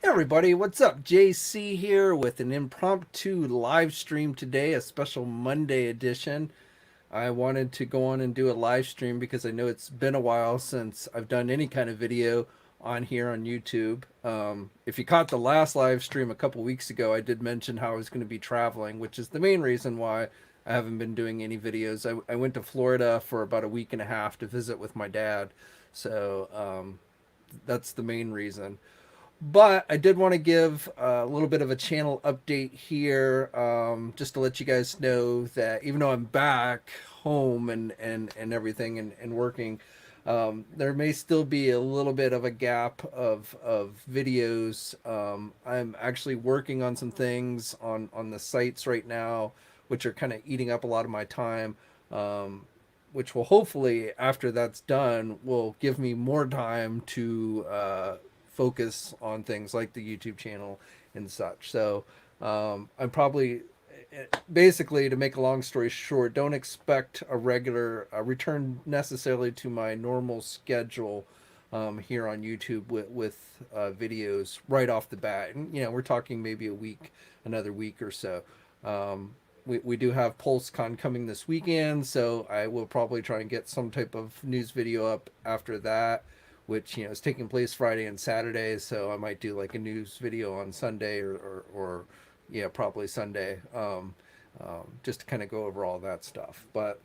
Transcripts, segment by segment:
Hey everybody, what's up? JayC here with an impromptu live stream today, a special Monday edition. I wanted to go on and do a live stream because I know it's been a while since I've done any kind of video on here on YouTube. If you caught the last live stream a couple weeks ago, I did mention how I was going to be traveling, which is the main reason why I haven't been doing any videos. I went to Florida for about a week and a half to visit with my dad. So that's the main reason. But I did want to give a little bit of a channel update here, just to let you guys know that even though I'm back home and everything and working, there may still be a little bit of a gap of videos. I'm actually working on some things on the sites right now, which are kind of eating up a lot of my time. Which will hopefully, after that's done, will give me more time to focus on things like the YouTube channel and such. So I'm probably basically, to make a long story short, don't expect a regular return necessarily to my normal schedule here on YouTube with videos right off the bat. And we're talking maybe a week, another week or so. We do have Pulsecon coming this weekend, so I will probably try and get some type of news video up after that, which is taking place Friday and Saturday. So I might do like a news video on Sunday or yeah, probably Sunday, just to kind of go over all that stuff. But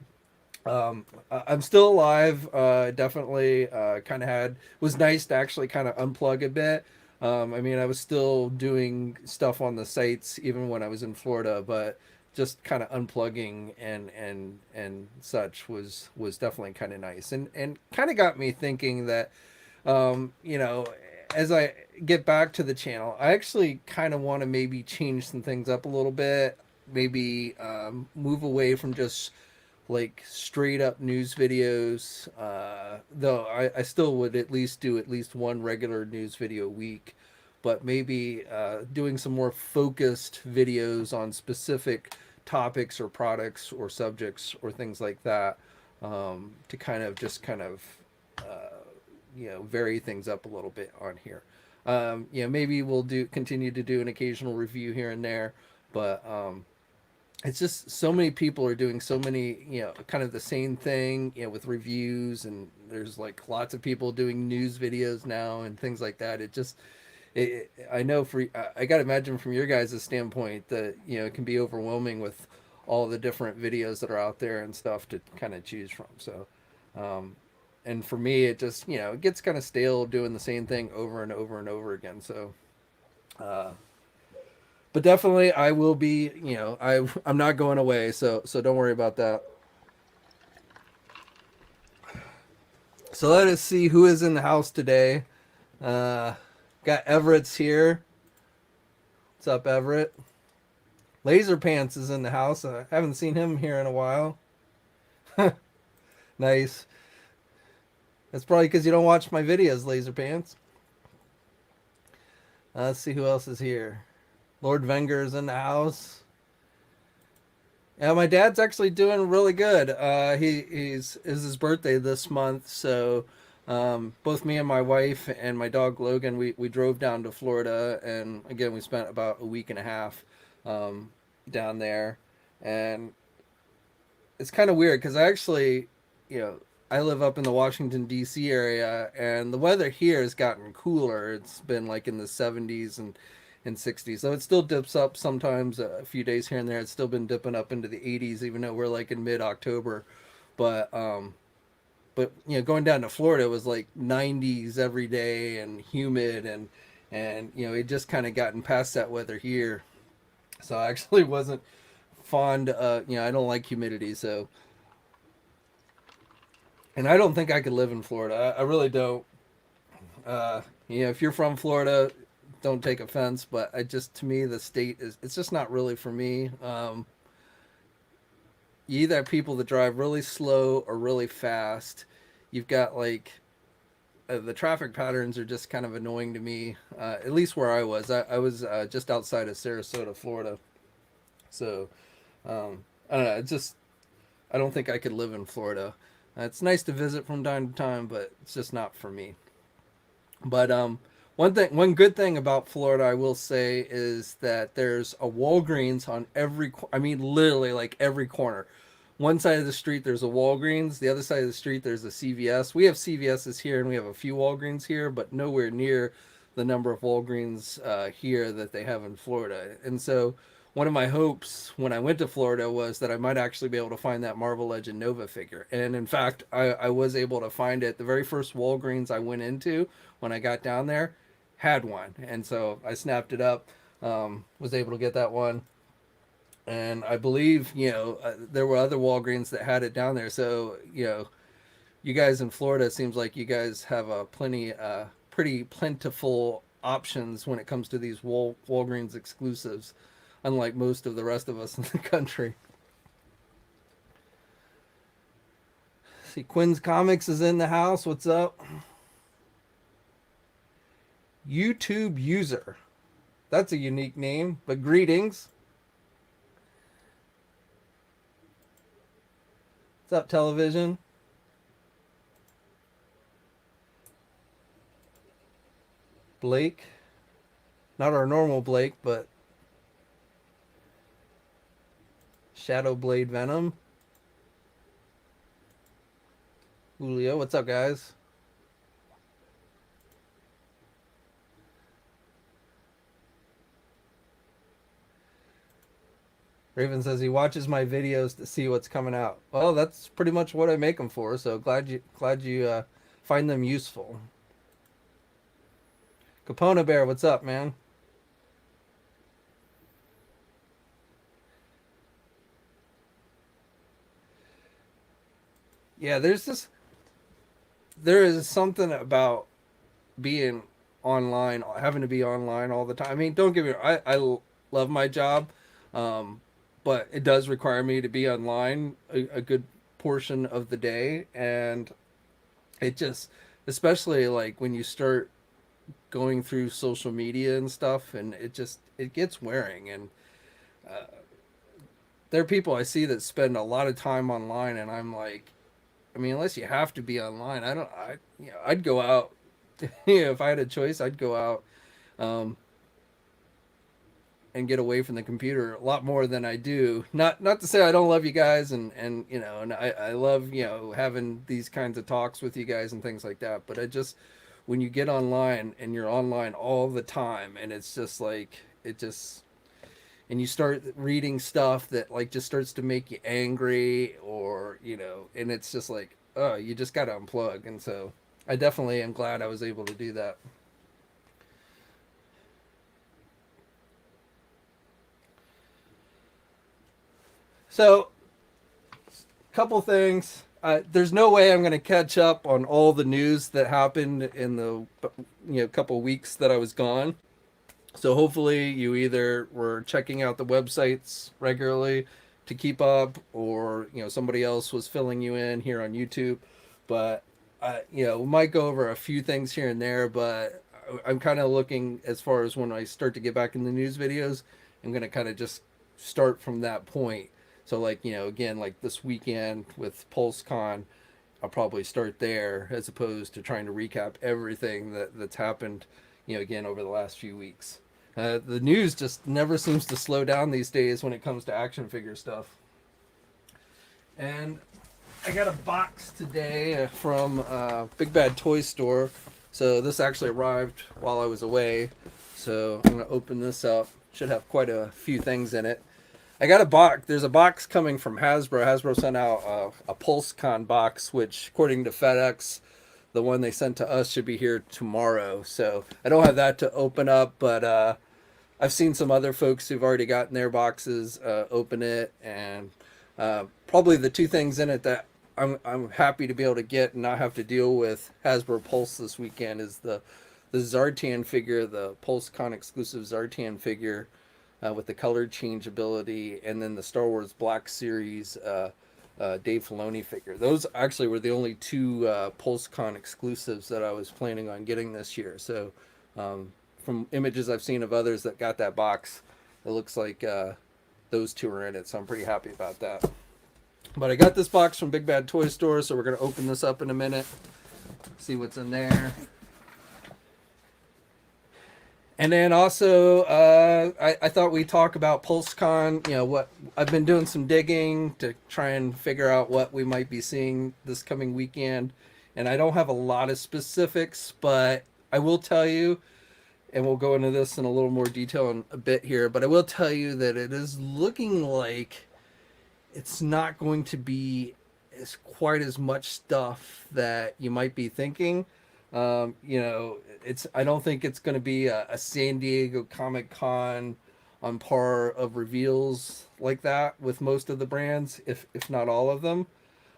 I'm still alive. Definitely kind of had was nice to actually kind of unplug a bit. I mean, I was still doing stuff on the sites even when I was in Florida, but just kind of unplugging and such was definitely kind of nice and kind of got me thinking that you know, as I get back to the channel, I actually kind of want to maybe change some things up a little bit. Maybe move away from just like straight up news videos. Though I still would at least do at least one regular news video a week, but maybe doing some more focused videos on specific topics or products or subjects or things like that, to kind of vary things up a little bit on here. Maybe we'll do continue to do an occasional review here and there, but it's just so many people are doing so many, kind of the same thing, with reviews, and there's like lots of people doing news videos now and things like that. I know I got to imagine from your guys' standpoint that, it can be overwhelming with all the different videos that are out there and stuff to kind of choose from. So, and for me, it just, it gets kind of stale doing the same thing over and over and over again. So, uh, but definitely I will be, I'm not going away. So don't worry about that. So let us see who is in the house today. Uh, got Everett's here. What's up, Everett? Laser Pants is in the house. I haven't seen him here in a while. Nice. That's probably because you don't watch my videos, Laser Pants. Let's see who else is here. Lord Venger is in the house. Yeah, my dad's actually doing really good. He's is his birthday this month, so both me and my wife and my dog Logan, we drove down to Florida, and again we spent about a week and a half down there, and it's kind of weird because I actually, you know, I live up in the Washington D.C. area, and the weather here has gotten cooler. It's been like in the 70s and 60s. So it still dips up sometimes a few days here and there. It's still been dipping up into the 80s, even though we're like in mid October. But going down to Florida was like 90s every day and humid and it just kind of gotten past that weather here. So I actually wasn't fond. I don't like humidity, so and I don't think I could live in Florida. I really don't. If you're from Florida, don't take offense, but I just to me the state is it's just not really for me. You either have people that drive really slow or really fast. You've got like the traffic patterns are just kind of annoying to me. At least where I was, I was just outside of Sarasota, Florida. So I don't know. It's just I don't think I could live in Florida. It's nice to visit from time to time, but it's just not for me. But One good thing about Florida, I will say, is that there's a Walgreens on I mean, literally like every corner. One side of the street there's a Walgreens, the other side of the street there's a CVS. We have CVS's here, and we have a few Walgreens here, but nowhere near the number of Walgreens here that they have in Florida. And so, one of my hopes when I went to Florida was that I might actually be able to find that Marvel Legend Nova figure. And in fact, I was able to find it. The very first Walgreens I went into when I got down there had one, and so I snapped it up. Was able to get that one, and I believe there were other Walgreens that had it down there. So you guys in Florida, it seems like you guys have a pretty plentiful options when it comes to these Walgreens exclusives, unlike most of the rest of us in the country. See, Quinn's Comics is in the house. What's up? YouTube user. That's a unique name, but greetings. What's up, television? Blake. Not our normal Blake, but Shadow Blade Venom. Julio, what's up, guys? Raven says he watches my videos to see what's coming out. Well, that's pretty much what I make them for. So glad you find them useful. Capona Bear, what's up, man? Yeah, there is something about being online, having to be online all the time. I mean, don't get me wrong, I love my job, um, but it does require me to be online a good portion of the day, and it just, especially like when you start going through social media and stuff, and it gets wearing, and uh, there are people I see that spend a lot of time online, and I'm like, I mean, unless you have to be online, I'd go out. If I had a choice, I'd go out um, and get away from the computer a lot more than I do. Not to say I don't love you guys, and I love having these kinds of talks with you guys and things like that. But I just, when you get online and you're online all the time, and it's just like it just, and you start reading stuff that like just starts to make you angry, or and it's just like, oh, you just got to unplug. And so I definitely am glad I was able to do that. So, couple things. There's no way I'm going to catch up on all the news that happened in the couple weeks that I was gone. So hopefully you either were checking out the websites regularly to keep up, or somebody else was filling you in here on YouTube. But we might go over a few things here and there. But I'm kind of looking, as far as when I start to get back in the news videos, I'm going to kind of just start from that point. So like again, like this weekend with Pulsecon, I'll probably start there as opposed to trying to recap everything that's happened, again over the last few weeks. The news just never seems to slow down these days when it comes to action figure stuff. And I got a box today from Big Bad Toy Store. So this actually arrived while I was away. So I'm going to open this up. Should have quite a few things in it. I got a box. There's a box coming from Hasbro. Hasbro sent out a Pulse-Con box, which according to FedEx, the one they sent to us should be here tomorrow. So I don't have that to open up, but I've seen some other folks who've already gotten their boxes open it, and probably the two things in it that I'm happy to be able to get and not have to deal with Hasbro Pulse this weekend is the Zartan figure, the Pulse-Con exclusive Zartan figure with the color change ability, and then the Star Wars Black Series Dave Filoni figure. Those actually were the only two Pulse-Con exclusives that I was planning on getting this year. So from images I've seen of others that got that box, it looks like those two are in it. So I'm pretty happy about that. But I got this box from Big Bad Toy Store, so we're going to open this up in a minute, see what's in there. And then also, I thought we'd talk about Pulsecon. You know, what I've been doing some digging to try and figure out what we might be seeing this coming weekend. And I don't have a lot of specifics, but I will tell you, and we'll go into this in a little more detail in a bit here, but I will tell you that it is looking like it's not going to be as quite as much stuff that you might be thinking. You know, it's I don't think it's going to be a San Diego Comic Con on par of reveals like that with most of the brands, if not all of them.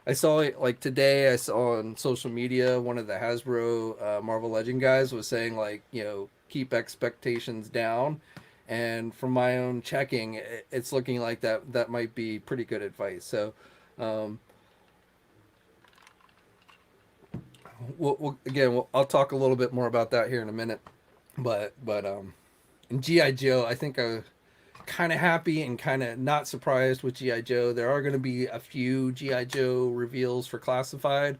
I saw it like today. I saw on social media one of the Hasbro Marvel Legend guys was saying like, you know, keep expectations down. And from my own checking, it's looking like that might be pretty good advice. So, um, I'll talk a little bit more about that here in a minute. But in GI Joe, I think I kind of happy and kind of not surprised with GI Joe. There are going to be a few GI Joe reveals for classified,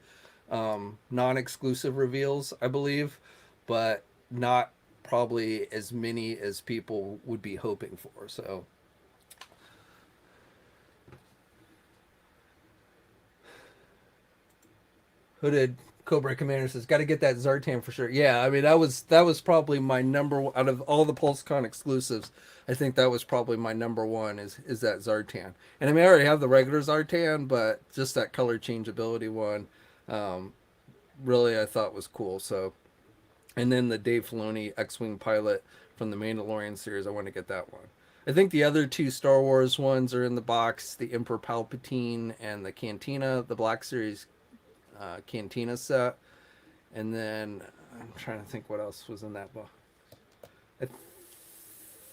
non-exclusive reveals, I believe, but not probably as many as people would be hoping for. So Hooded Cobra Commander says, "Got to get that Zartan for sure." Yeah, I mean that was probably my number one out of all the Pulsecon exclusives. I think that was probably my number one is that Zartan. And I mean I already have the regular Zartan, but just that color changeability one, um, really I thought was cool. So, and then the Dave Filoni X-wing pilot from the Mandalorian series, I want to get that one. I think the other two Star Wars ones are in the box: the Emperor Palpatine and the Cantina, the Black Series Cantina set. And then I'm trying to think what else was in that book. I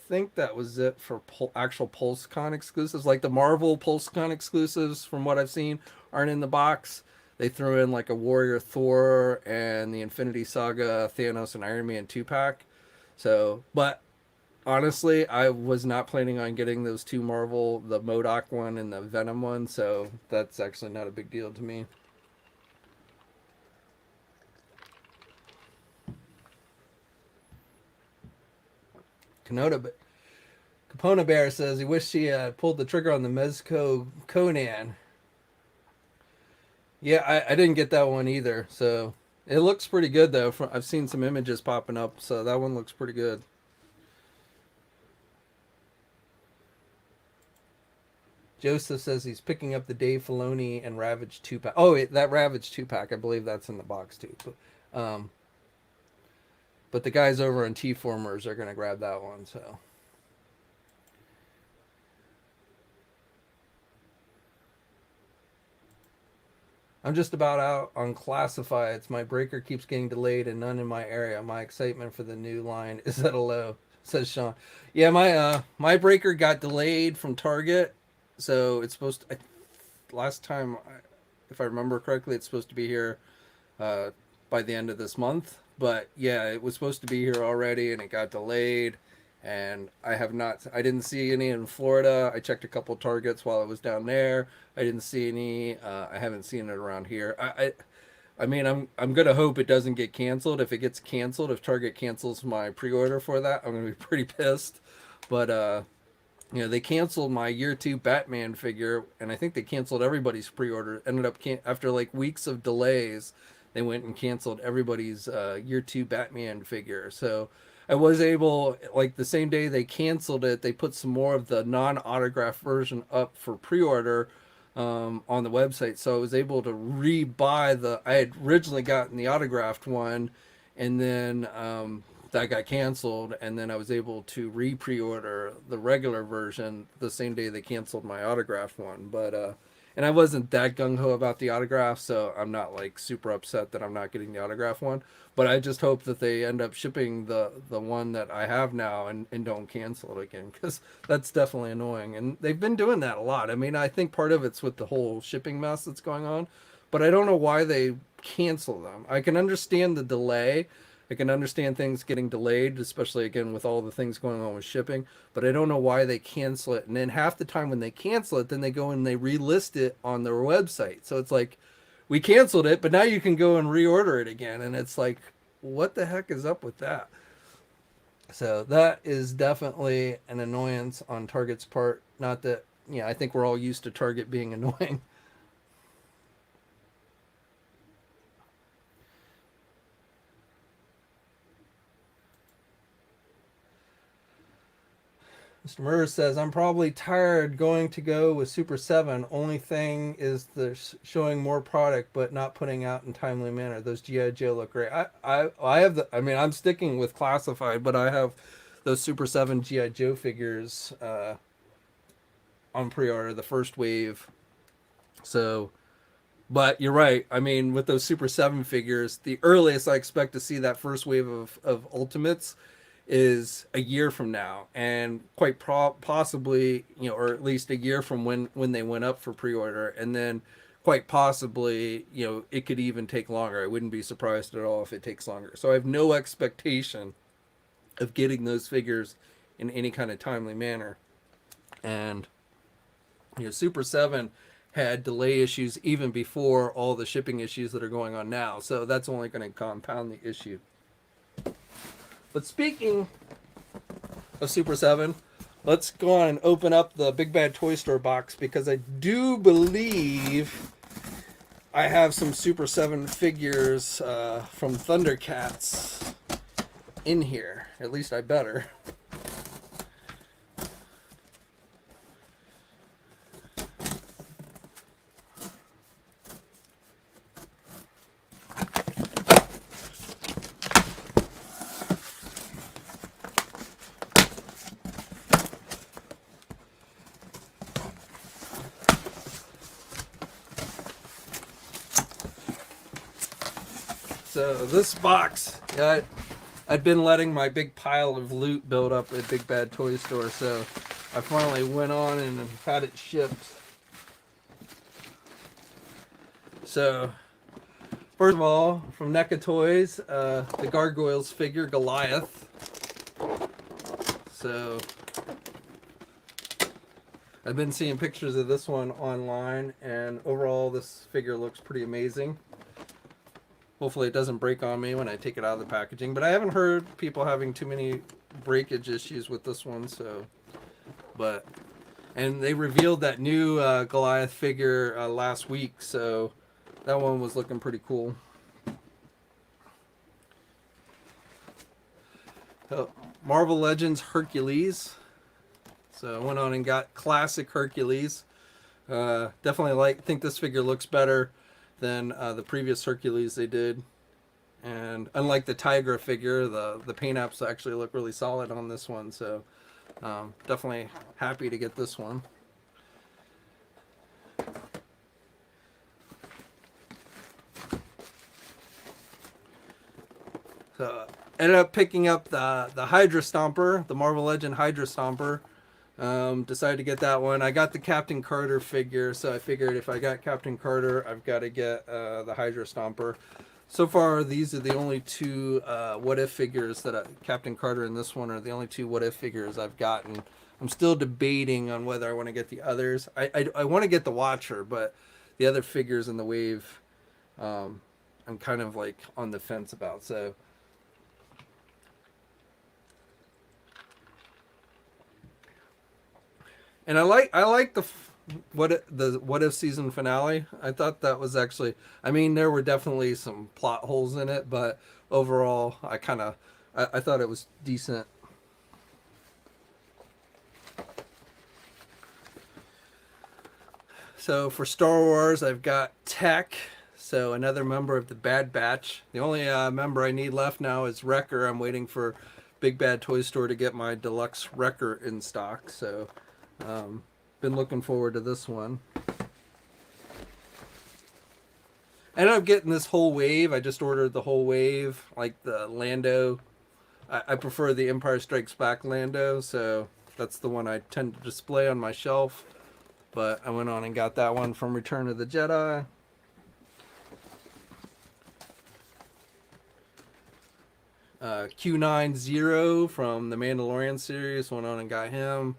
think that was it for actual PulseCon exclusives. Like the Marvel PulseCon exclusives, from what I've seen, aren't in the box. They threw in like a Warrior Thor and the Infinity Saga Thanos and Iron Man 2 pack. So, but honestly, I was not planning on getting those two Marvel, the MODOK one and the Venom one. So that's actually not a big deal to me. Canota, Capona Bear says he wished he pulled the trigger on the Mezco Conan. Yeah, I didn't get that one either. So it looks pretty good though. I've seen some images popping up, so that one looks pretty good. Joseph says he's picking up the Dave Filoni and Ravage 2 pack. Oh, that Ravage 2 pack, I believe that's in the box too. But the guys over on T Formers are gonna grab that one. So I'm just about out on classifieds. My breaker keeps getting delayed and none in my area. My excitement for the new line is at a low, says Sean. Yeah, my breaker got delayed from Target, so it's supposed to. Last time, if I remember correctly, it's supposed to be here uh, by the end of this month. But yeah, it was supposed to be here already, and it got delayed. And I have not. I didn't see any in Florida. I checked a couple Targets while I was down there. I didn't see any. I haven't seen it around here. I mean, I'm gonna hope it doesn't get canceled. If it gets canceled, if Target cancels my pre-order for that, I'm gonna be pretty pissed. But you know, they canceled my year two Batman figure, and I think they canceled everybody's pre-order. Ended up after like weeks of delays, they went and canceled everybody's year two Batman figure. So I was able, like the same day they canceled it, they put some more of the non-autograph version up for pre-order on the website. So I was able to re-buy I had originally gotten the autographed one, and then that got canceled, and then I was able to re-pre-order the regular version the same day they canceled my autographed one. But and I wasn't that gung-ho about the autograph, so I'm not like super upset that I'm not getting the autograph one. But I just hope that they end up shipping the one that I have now and don't cancel it again, because that's definitely annoying. And they've been doing that a lot. I mean, I think part of it's with the whole shipping mess that's going on, but I don't know why they cancel them. I can understand the delay. I can understand things getting delayed, especially again with all the things going on with shipping, but I don't know why they cancel it. And then half the time when they cancel it, then they go and they relist it on their website. So it's like, we canceled it, but now you can go and reorder it again. And it's like, what the heck is up with that? So that is definitely an annoyance on Target's part. Not that, I think we're all used to Target being annoying. Mr. Murr says, I'm probably tired going to go with Super 7. Only thing is they're showing more product but not putting out in timely manner. Those G.I. Joe look great. I have I'm sticking with classified, but I have those Super 7 G.I. Joe figures on pre-order, the first wave. So, but you're right. I mean, with those Super 7 figures, the earliest I expect to see that first wave of Ultimates is a year from now, and quite possibly, or at least a year from when they went up for pre-order, and then quite possibly, it could even take longer. I wouldn't be surprised at all if it takes longer. So I have no expectation of getting those figures in any kind of timely manner. And Super 7 had delay issues even before all the shipping issues that are going on now. So that's only going to compound the issue. But speaking of Super 7, let's go on and open up the Big Bad Toy Store box, because I do believe I have some Super 7 figures from Thundercats in here. At least I better. So this box, I'd been letting my big pile of loot build up at Big Bad Toy Store, so I finally went on and had it shipped. So, first of all, from NECA Toys, the Gargoyles figure, Goliath. So, I've been seeing pictures of this one online, and overall this figure looks pretty amazing. Hopefully it doesn't break on me when I take it out of the packaging, but I haven't heard people having too many breakage issues with this one, so, and they revealed that new Goliath figure last week, so that one was looking pretty cool. Marvel Legends Hercules. So I went on and got classic Hercules. Definitely think this figure looks better than the previous Hercules they did. And unlike the Tigra figure, the paint apps actually look really solid on this one. So definitely happy to get this one. So ended up picking up the Hydra Stomper, the Marvel Legend Hydra Stomper. Decided to get that one. I got the Captain Carter figure, so I figured if I got Captain Carter, I've got to get the Hydra Stomper. So far, these are the only two What If figures Captain Carter and this one are the only two What If figures I've gotten. I'm still debating on whether I want to get the others. I want to get the Watcher, but the other figures in the wave, I'm kind of like on the fence about. So. And I like the What If season finale. I thought that was actually, I mean, there were definitely some plot holes in it, but overall I thought it was decent. So for Star Wars, I've got Tech, so another member of the Bad Batch. The only member I need left now is Wrecker. I'm waiting for Big Bad Toy Store to get my deluxe Wrecker in stock, so been looking forward to this one. I ended up getting this whole wave. I just ordered the whole wave, like the Lando. I prefer the Empire Strikes Back Lando, so that's the one I tend to display on my shelf. But I went on and got that one from Return of the Jedi. Q90 from the Mandalorian series, went on and got him.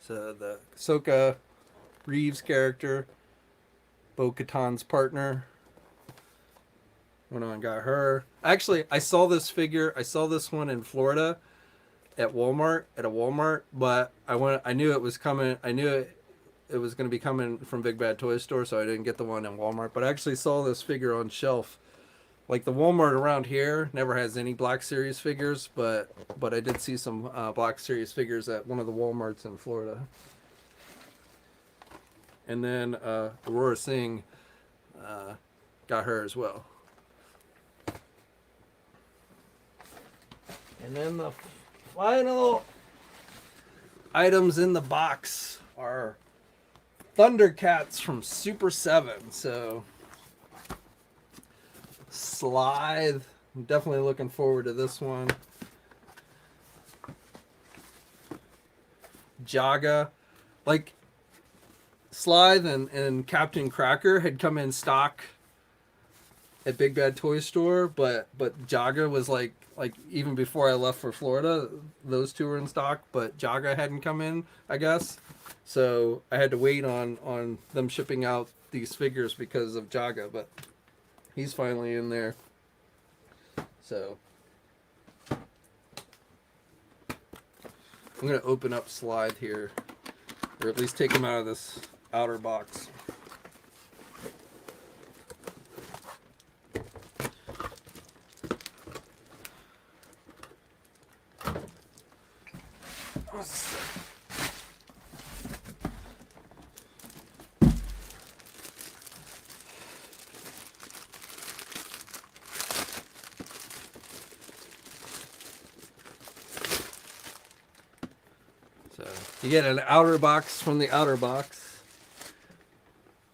So the Ahsoka Reeves character, Bo-Katan's partner. Went on and got her. Actually, I saw this figure. I saw this one in Florida at Walmart, but I knew it was coming. I knew it was going to be coming from Big Bad Toy Store, so I didn't get the one in Walmart. But I actually saw this figure on shelf. Like the Walmart around here never has any Black Series figures, but I did see some Black Series figures at one of the Walmarts in Florida. And then Aurora Singh got her as well. And then the final items in the box are Thundercats from Super 7. So Slithe, I'm definitely looking forward to this one. Jaga, like Slithe and Captain Cracker had come in stock at Big Bad Toy Store, but Jaga was like even before I left for Florida, those two were in stock, but Jaga hadn't come in, I guess. So I had to wait on them shipping out these figures because of Jaga, but he's finally in there. So I'm gonna open up Slithe here, or at least take him out of this outer box. So you get an outer box from the outer box.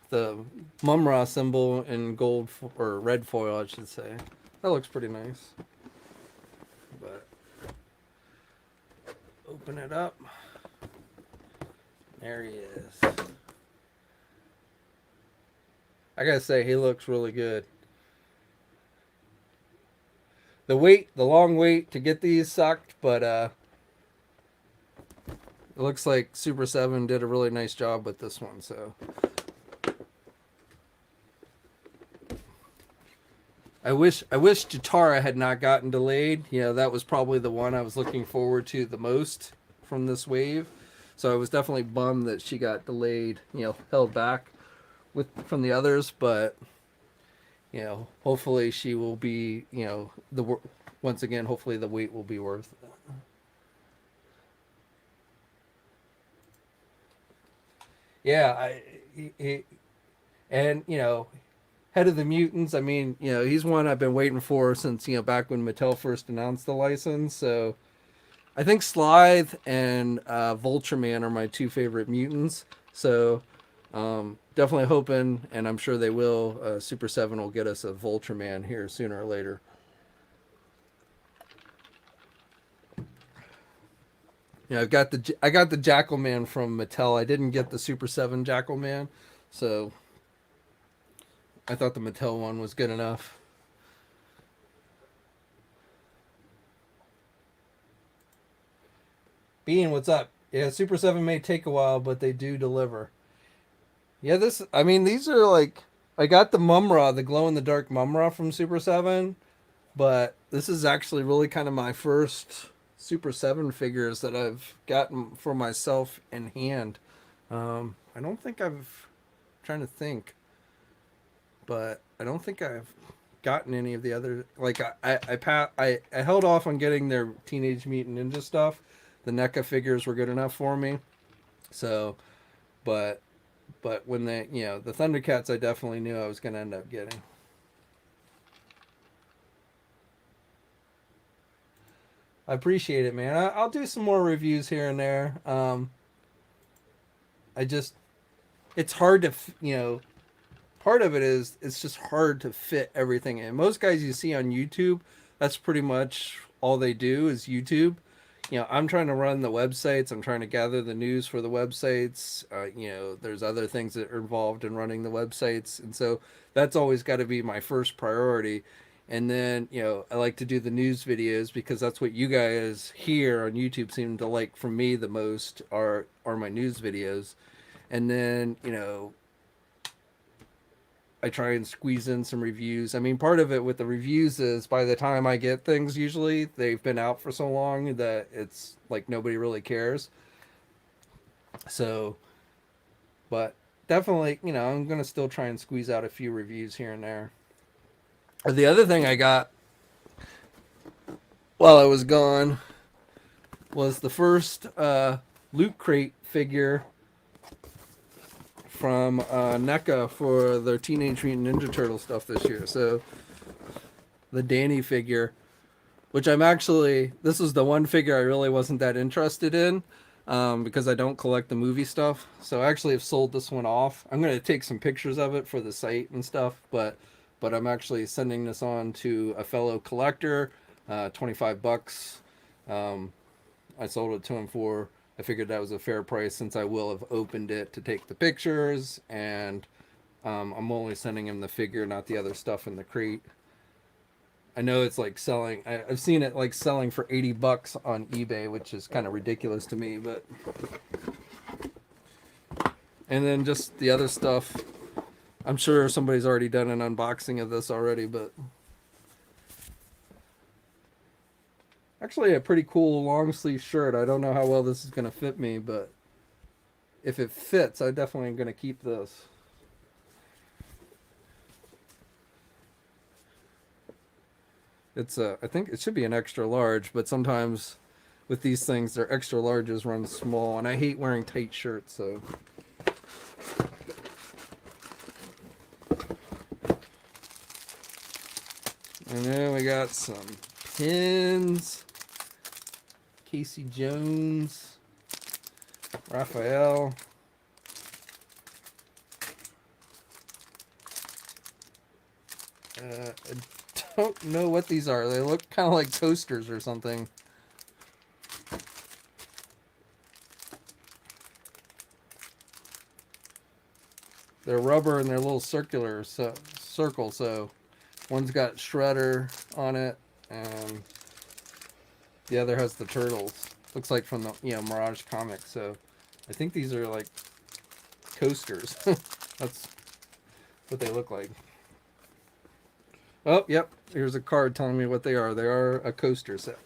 The Mumra symbol in gold or red foil, I should say. That looks pretty nice. But open it up. There he is. I gotta say, he looks really good. The long wait to get these sucked, but it looks like Super 7 did a really nice job with this one, so. I wish Jatara had not gotten delayed. You know, that was probably the one I was looking forward to the most from this wave. So I was definitely bummed that she got delayed, held back from the others, but hopefully she will be, once again, hopefully the wait will be worth it. Yeah, and Head of the Mutants, I mean, he's one I've been waiting for since, back when Mattel first announced the license. So I think Slithe and Vulture-Man are my two favorite mutants. So definitely hoping, and I'm sure they will, Super 7 will get us a Vulture-Man here sooner or later. I got the Jackal Man from Mattel. I didn't get the Super 7 Jackal Man, so I thought the Mattel one was good enough. Bean, what's up? Yeah, Super 7 may take a while, but they do deliver. Yeah, these are like, I got the Mumra, the glow-in-the-dark Mumra from Super 7, but this is actually really kind of my first Super 7 figures that I've gotten for myself in hand. I don't think trying to think, but I don't think I've gotten any of the other, like I held off on getting their Teenage Mutant Ninja stuff. The NECA figures were good enough for me. So, but when the Thundercats, I definitely knew I was going to end up getting. I appreciate it, man. I'll do some more reviews here and there. It's hard to, part of it is it's just hard to fit everything in. Most guys you see on YouTube, that's pretty much all they do is YouTube. I'm trying to run the websites. I'm trying to gather the news for the websites. There's other things that are involved in running the websites. And so that's always got to be my first priority. And then, I like to do the news videos because that's what you guys here on YouTube seem to like from me the most are my news videos. And then, I try and squeeze in some reviews. I mean, part of it with the reviews is by the time I get things, usually they've been out for so long that it's like nobody really cares. So, but definitely, I'm going to still try and squeeze out a few reviews here and there. The other thing I got while I was gone was the first Loot Crate figure from NECA for their Teenage Mutant Ninja Turtle stuff this year. So the Danny figure, which this was the one figure I really wasn't that interested in because I don't collect the movie stuff. So I actually have sold this one off. I'm going to take some pictures of it for the site and stuff, but I'm actually sending this on to a fellow collector, $25. I sold it to him for, I figured that was a fair price since I will have opened it to take the pictures, and I'm only sending him the figure, not the other stuff in the crate. I know it's like selling, I've seen it like selling for $80 on eBay, which is kind of ridiculous to me, but. And then just the other stuff, I'm sure somebody's already done an unboxing of this already, but. Actually, a pretty cool long sleeve shirt. I don't know how well this is going to fit me, but if it fits, I definitely am going to keep this. It's I think it should be an extra large, but sometimes with these things, their extra larges run small, and I hate wearing tight shirts, so. And then we got some pins. Casey Jones, Raphael. I don't know what these are. They look kind of like coasters or something. They're rubber and they're a little circle. So one's got Shredder on it, and the other has the turtles. Looks like from the Mirage comic. So I think these are like coasters. That's what they look like. Oh, yep. Here's a card telling me what they are. They are a coaster set.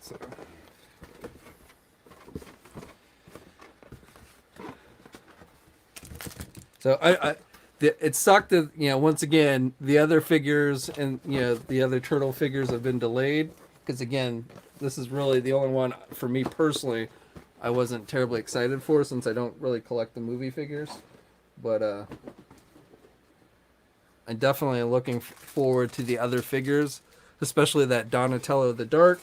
So it sucked that once again the other figures and the other turtle figures have been delayed because again this is really the only one for me personally I wasn't terribly excited for since I don't really collect the movie figures, but I'm definitely looking forward to the other figures, especially that Donatello the Dark,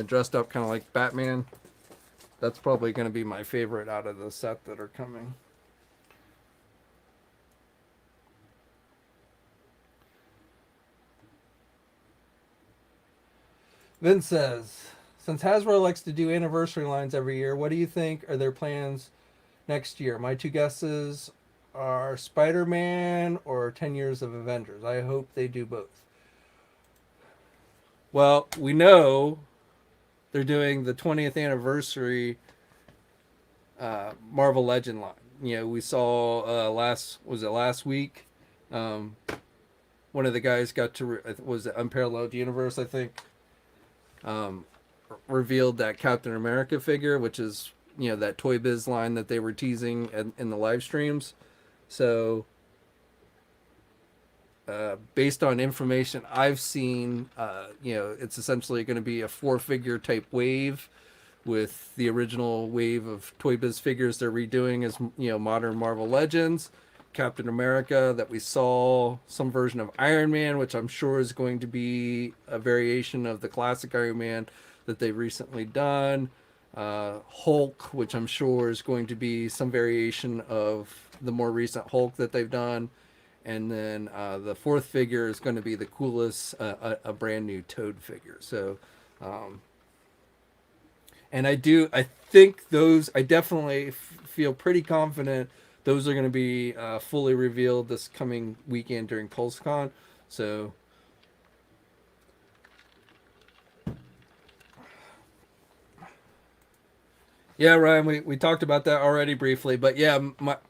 dressed up kind of like Batman. That's probably going to be my favorite out of the set that are coming. Vince says, since Hasbro likes to do anniversary lines every year, what do you think are their plans next year? My two guesses are Spider-Man or 10 Years of Avengers. I hope they do both. Well, we know they're doing the 20th anniversary Marvel Legend line. We saw last week? One of the guys got to, was it Unparalleled Universe, I think, revealed that Captain America figure, which is, that Toy Biz line that they were teasing in the live streams. So, based on information I've seen, it's essentially going to be a 4-figure type wave with the original wave of Toy Biz figures they're redoing as, modern Marvel Legends. Captain America that we saw, some version of Iron Man, which I'm sure is going to be a variation of the classic Iron Man that they've recently done. Hulk, which I'm sure is going to be some variation of the more recent Hulk that they've done. And then the 4th figure is going to be the coolest, a brand new Toad figure. So, and I definitely feel pretty confident those are going to be fully revealed this coming weekend during Pulsecon. So Yeah, Ryan, we talked about that already briefly, but yeah,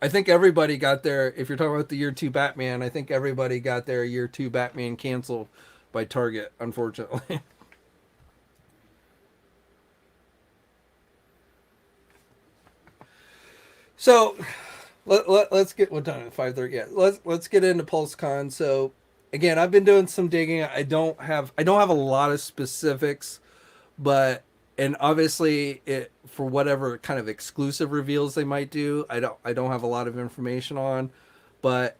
I think everybody got their. If you're talking about the year two Batman, I think everybody got their year two Batman canceled by Target, unfortunately. So let's get what time at 5:30. Yeah, let's get into Pulsecon. So again, I've been doing some digging. I don't have a lot of specifics, but and obviously it for whatever kind of exclusive reveals they might do, I don't have a lot of information on, but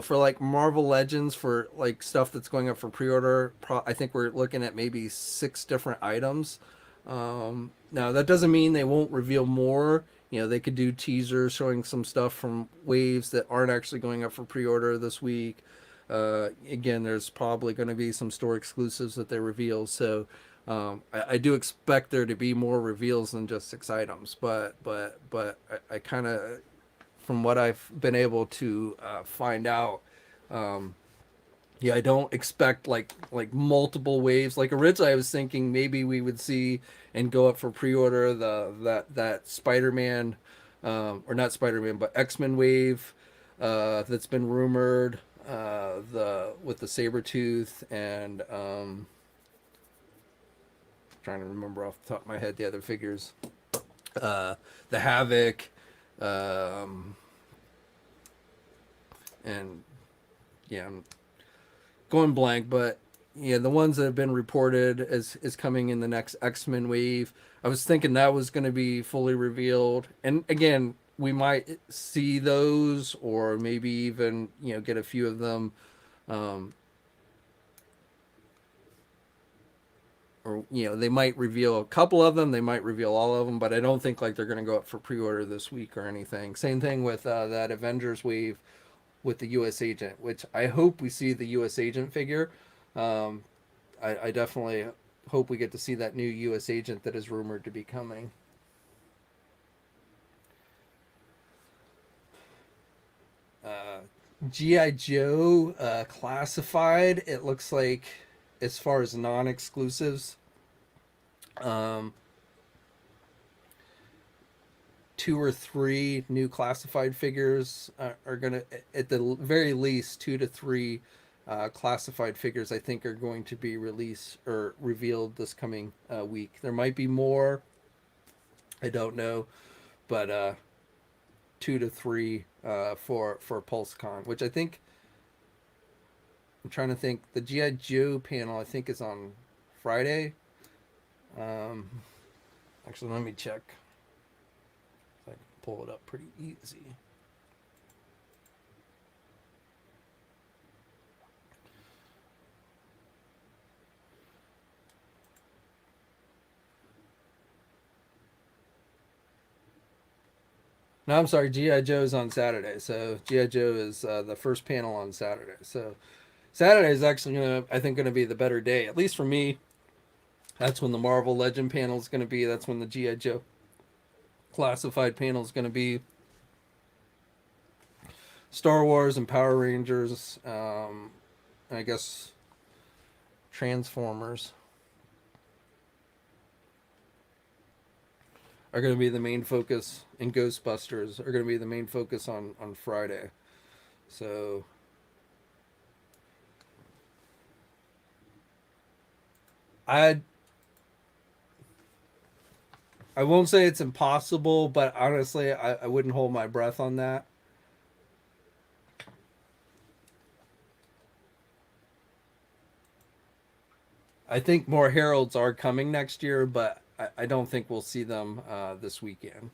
for like Marvel Legends, for like stuff that's going up for pre-order, I think we're looking at maybe 6 different items. Now that doesn't mean they won't reveal more. They could do teasers showing some stuff from waves that aren't actually going up for pre-order this week. Again, there's probably going to be some store exclusives that they reveal. So I do expect there to be more reveals than just 6 items. But I kind of, from what I've been able to find out, yeah, I don't expect like multiple waves. Like originally, I was thinking maybe we would see and go up for pre-order that Spider-Man, or not Spider-Man, but X-Men wave that's been rumored. The with the Sabretooth and trying to remember off the top of my head the other figures. The Havoc, um, and yeah, I'm going blank, but yeah, the ones that have been reported is coming in the next X-Men wave. I was thinking that was going to be fully revealed, and again, we might see those, or maybe even get a few of them, um, or they might reveal a couple of them, they might reveal all of them, but I don't think like they're going to go up for pre-order this week or anything. Same thing with that Avengers wave with the U.S. agent, which I hope we see the U.S. agent figure. Um, I definitely hope we get to see that new U.S. agent that is rumored to be coming. Uh, GI Joe classified. It looks like, as far as non-exclusives, um, 2 or 3 new classified figures are gonna, at the very least, 2 to 3 classified figures I think are going to be released or revealed this coming week. There might be more, I don't know, but 2 to 3 for Pulsecon, which I think, I'm trying to think, the GI Joe panel I think is on Friday. Um, Actually, let me check. I can pull it up pretty easy. No, I'm sorry. GI Joe's on Saturday, so GI Joe is the first panel on Saturday. So Saturday is actually I think, gonna be the better day, at least for me. That's when the Marvel Legend panel is gonna be. That's when the GI Joe classified panel is gonna be. Star Wars and Power Rangers. I guess Transformers are going to be the main focus, and Ghostbusters are going to be the main focus on Friday. So I I won't say it's impossible, but honestly, I wouldn't hold my breath on that. I think more Heralds are coming next year, but I don't think we'll see them this weekend.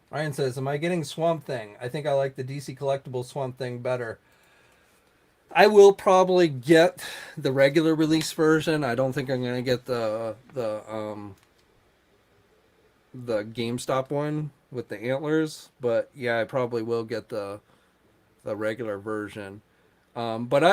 Ryan says, "Am I getting Swamp Thing? I think I like the DC collectible Swamp Thing better." I will probably get the regular release version. I don't think I'm gonna get the GameStop one with the antlers, but yeah, I probably will get the regular version. But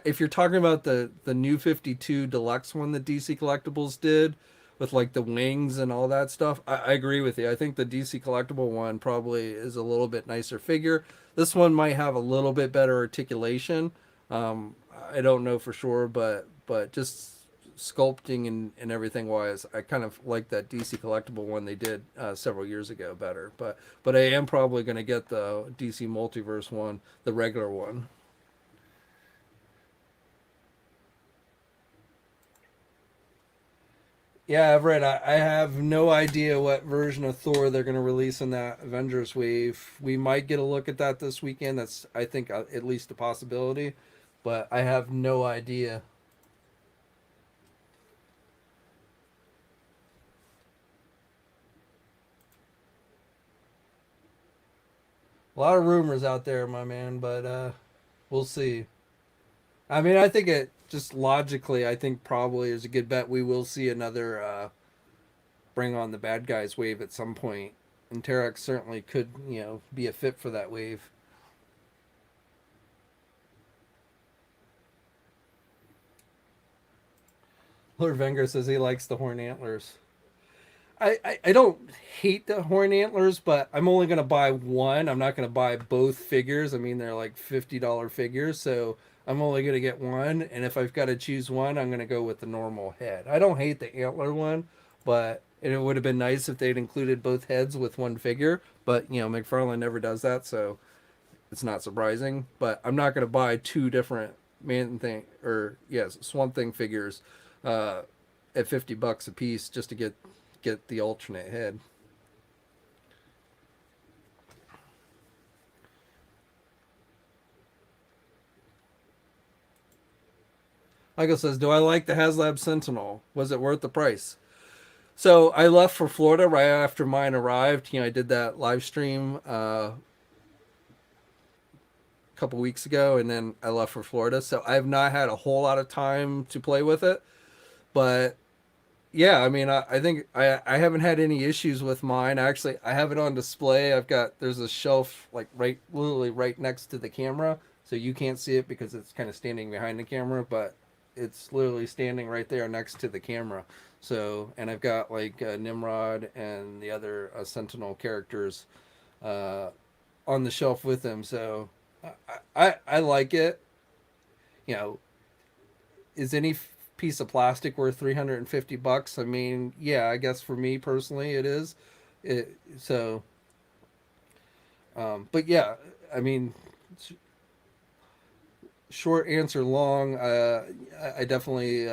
if you're talking about the new 52 deluxe one that DC Collectibles did with like the wings and all that stuff. I agree with you. I think the DC collectible one probably is a little bit nicer figure. This one might have a little bit better articulation. I don't know for sure, but just sculpting and everything wise, I kind of like that DC collectible one they did several years ago better. But I am probably going to get the DC Multiverse one, the regular one. Yeah, I've read. I have no idea what version of Thor they're going to release in that Avengers wave. We might get a look at that this weekend. That's, I think, at least a possibility, but I have no idea. A lot of rumors out there, my man, but we'll see. I mean, I think it just logically, I think probably is a good bet we will see another bring on the bad guys wave at some point. And Terex certainly could, be a fit for that wave. Lord Venger says he likes the horn antlers. I don't hate the horn antlers, but I'm only gonna buy one. I'm not gonna buy both figures. I mean, they're like $50 figures, so I'm only gonna get one. And if I've got to choose one, I'm gonna go with the normal head. I don't hate the antler one, but it would have been nice if they'd included both heads with one figure. But McFarlane never does that, so it's not surprising. But I'm not gonna buy two different Man Thing or yes Swamp Thing figures uh, at $50 a piece just to get the alternate head. Michael says, "Do I like the HasLab Sentinel? Was it worth the price?" So I left for Florida right after mine arrived. I did that live stream a couple weeks ago, and then I left for Florida. So I've not had a whole lot of time to play with it, but yeah, I mean, I think I haven't had any issues with mine. Actually, I have it on display. There's a shelf like literally right next to the camera, so you can't see it because it's kind of standing behind the camera, but it's literally standing right there next to the camera. So, and I've got like Nimrod and the other Sentinel characters uh, on the shelf with them. So, I like it. You know, is any piece of plastic worth $350? I mean, yeah, I guess for me personally it is. So but yeah, I mean, short answer long, I definitely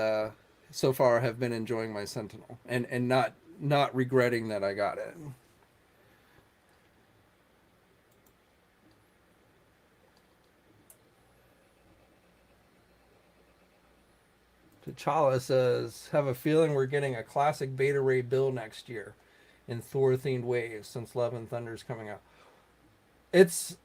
so far have been enjoying my Sentinel and not regretting that I got it. T'Challa says, "Have a feeling we're getting a classic Beta Ray Bill next year in Thor themed waves since Love and Thunder's coming out." It's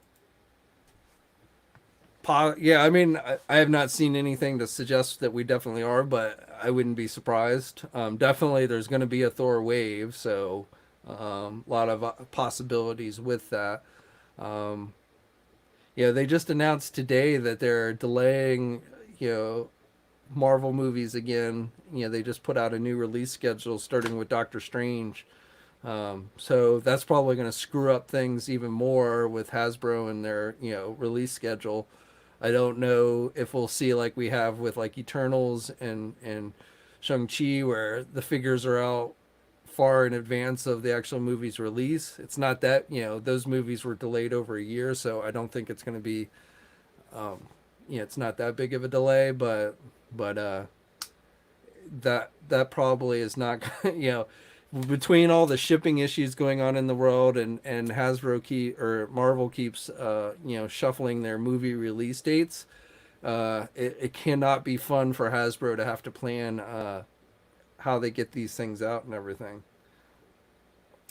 yeah, I mean, I have not seen anything to suggest that we definitely are, but I wouldn't be surprised. Definitely, there's going to be a Thor wave, so a lot of possibilities with that. Um, yeah, they just announced today that they're delaying, you know, Marvel movies again. They just put out a new release schedule starting with Doctor Strange. So that's probably going to screw up things even more with Hasbro and their, release schedule. I don't know if we'll see like we have with like Eternals and Shang-Chi where the figures are out far in advance of the actual movie's release. It's not that, those movies were delayed over a year, so I don't think it's going to be it's not that big of a delay, but that probably is not between all the shipping issues going on in the world and Hasbro or Marvel keeps shuffling their movie release dates. It cannot be fun for Hasbro to have to plan how they get these things out and everything.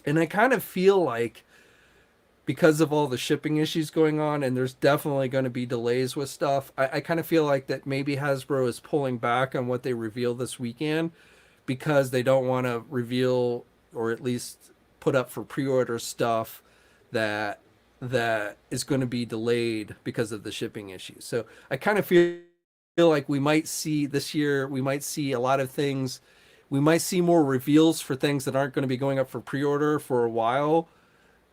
And I kind of feel like because of all the shipping issues going on, and there's definitely going to be delays with stuff, I kind of feel like that maybe Hasbro is pulling back on what they reveal this weekend because they don't want to reveal or at least put up for pre-order stuff that is going to be delayed because of the shipping issues. So I kind of feel like we might see this year, we might see a lot of things we might see more reveals for things that aren't going to be going up for pre-order for a while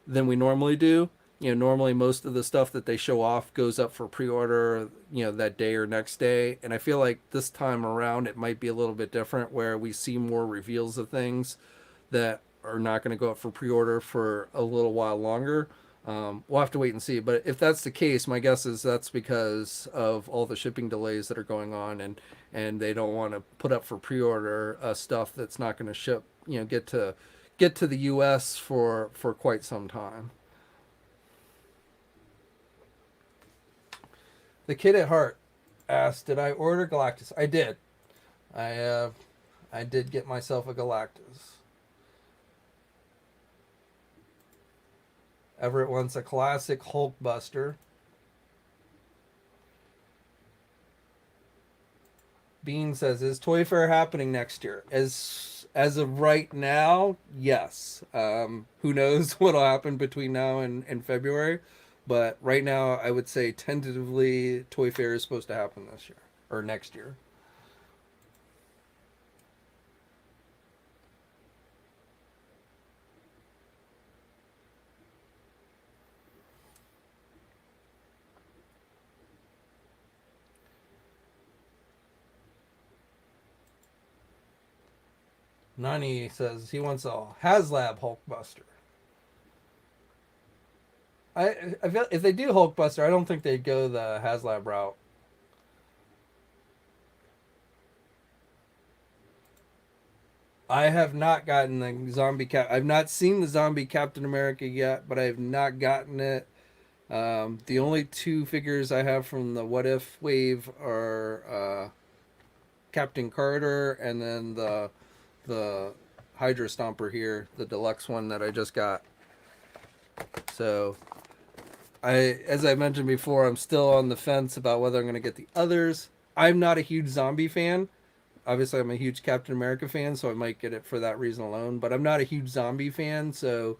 than we normally do. You know, normally most of the stuff that they show off goes up for pre-order, you know, that day or next day. And I feel like this time around it might be a little bit different where we see more reveals of things that are not going to go up for pre-order for a little while longer. We'll have to wait and see. But if that's the case, my guess is that's because of all the shipping delays that are going on, and they don't want to put up for pre-order stuff that's not going to ship, you know, get to the U.S. for quite some time. The kid at heart asked, "Did I order Galactus?" I did. I did get myself a Galactus. Everett wants a classic Hulkbuster. Bean says, "Is Toy Fair happening next year?" As of right now, yes. Who knows what'll happen between now and February, but right now I would say tentatively Toy Fair is supposed to happen this year or next year. Nani says he wants a HasLab Hulkbuster. I feel if they do Hulkbuster, I don't think they'd go the HasLab route. I have not gotten the zombie cap. I've not seen the zombie Captain America yet, but I have not gotten it. The only two figures I have from the What If wave are Captain Carter and then the Hydra Stomper here, the deluxe one that I just got. So as I mentioned before, I'm still on the fence about whether I'm going to get the others. I'm not a huge zombie fan. Obviously, I'm a huge Captain America fan, so I might get it for that reason alone. But I'm not a huge zombie fan, so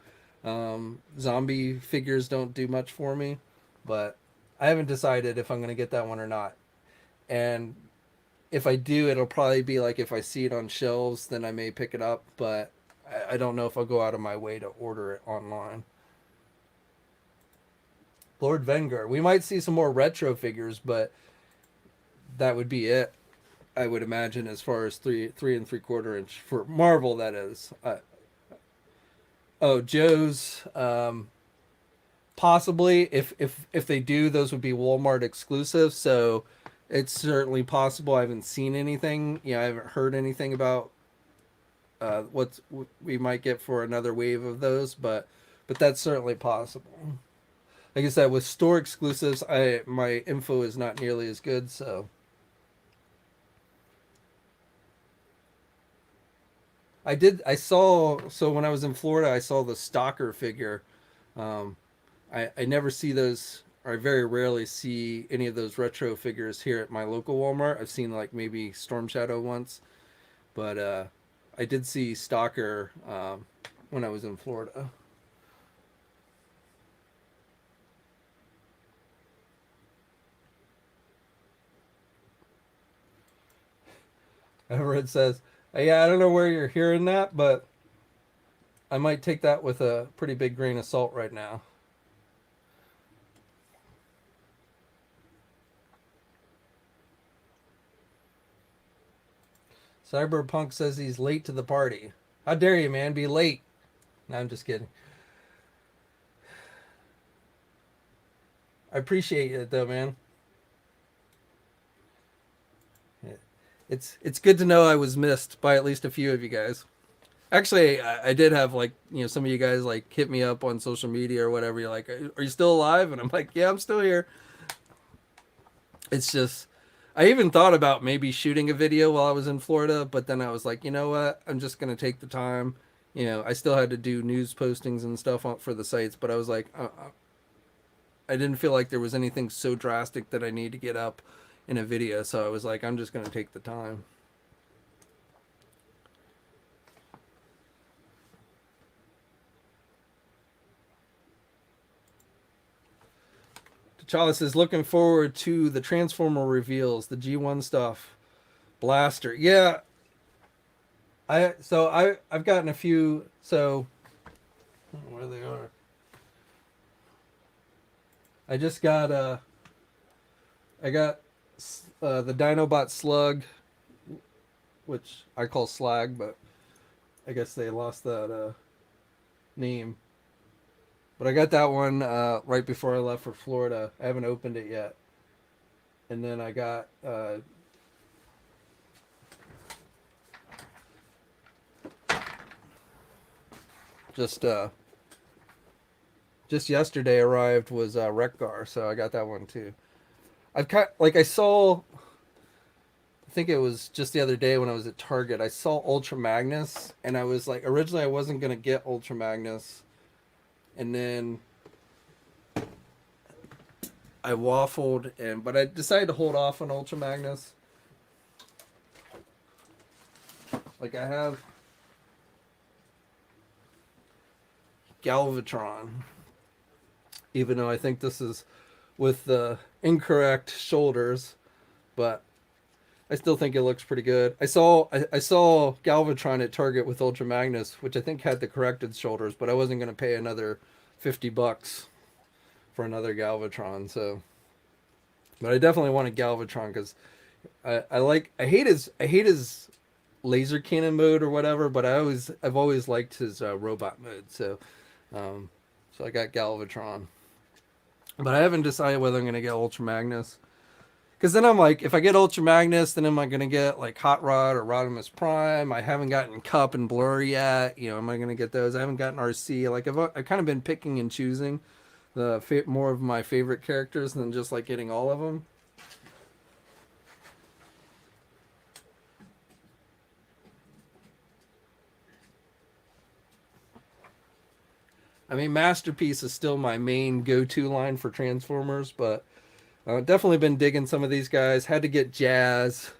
zombie figures don't do much for me. But I haven't decided if I'm going to get that one or not. And if I do, it'll probably be like if I see it on shelves, then I may pick it up. But I don't know if I'll go out of my way to order it online. Lord Vengar. We might see some more retro figures, but that would be it. I would imagine as far as 3 3/4 inch for Marvel. That is. Oh, Joe's. Possibly, if they do, those would be Walmart exclusive. So it's certainly possible. I haven't seen anything. You know, I haven't heard anything about what we might get for another wave of those, but that's certainly possible. Like I said, with store exclusives, my info is not nearly as good. So I saw. So when I was in Florida, I saw the Stalker figure. Um, I never see those, or I very rarely see any of those retro figures here at my local Walmart. I've seen like maybe Storm Shadow once, but I did see Stalker when I was in Florida. Everett says, "Yeah, I don't know where you're hearing that, but I might take that with a pretty big grain of salt right now." Cyberpunk says he's late to the party. How dare you, man? Be late. No, I'm just kidding. I appreciate it though, man. It's good to know I was missed by at least a few of you guys. Actually, I did have like some of you guys like hit me up on social media or whatever. You're like, "Are you still alive?" And I'm like, "Yeah, I'm still here." It's just I even thought about maybe shooting a video while I was in Florida, but then I was like, you know what? I'm just gonna take the time. You know, I still had to do news postings and stuff for the sites, but I was like, I didn't feel like there was anything so drastic that I need to get up in a video, so I was like, I'm just gonna take the time. T'Challa says, looking forward to the Transformer reveals, the G1 stuff. Blaster. Yeah, I've gotten a few. So where they are. I just got I got the Dinobot Slug, which I call Slag, but I guess they lost that name. But I got that one right before I left for Florida. I haven't opened it yet. And then I got just just yesterday arrived was Rekgar, so I got that one too. I've kind like I saw. I think it was just the other day when I was at Target. I saw Ultra Magnus, and I was like, originally I wasn't gonna get Ultra Magnus, and then I waffled, but I decided to hold off on Ultra Magnus. Like I have Galvatron, even though I think this is with the incorrect shoulders, but I still think it looks pretty good. I saw Galvatron at Target with Ultra Magnus, which I think had the corrected shoulders, but I wasn't going to pay another $50 for another Galvatron. So, but I definitely want a Galvatron because I hate his laser cannon mode or whatever, but I've always liked his robot mode. So, um, so I got Galvatron, but I haven't decided whether I'm going to get Ultra Magnus. Because then I'm like, if I get Ultra Magnus, then am I going to get like Hot Rod or Rodimus Prime? I haven't gotten Cup and Blur yet. You know, am I going to get those? I haven't gotten RC. Like I've kind of been picking and choosing more of my favorite characters than just like getting all of them. I mean, Masterpiece is still my main go-to line for Transformers, but definitely been digging some of these guys. Had to get Jazz.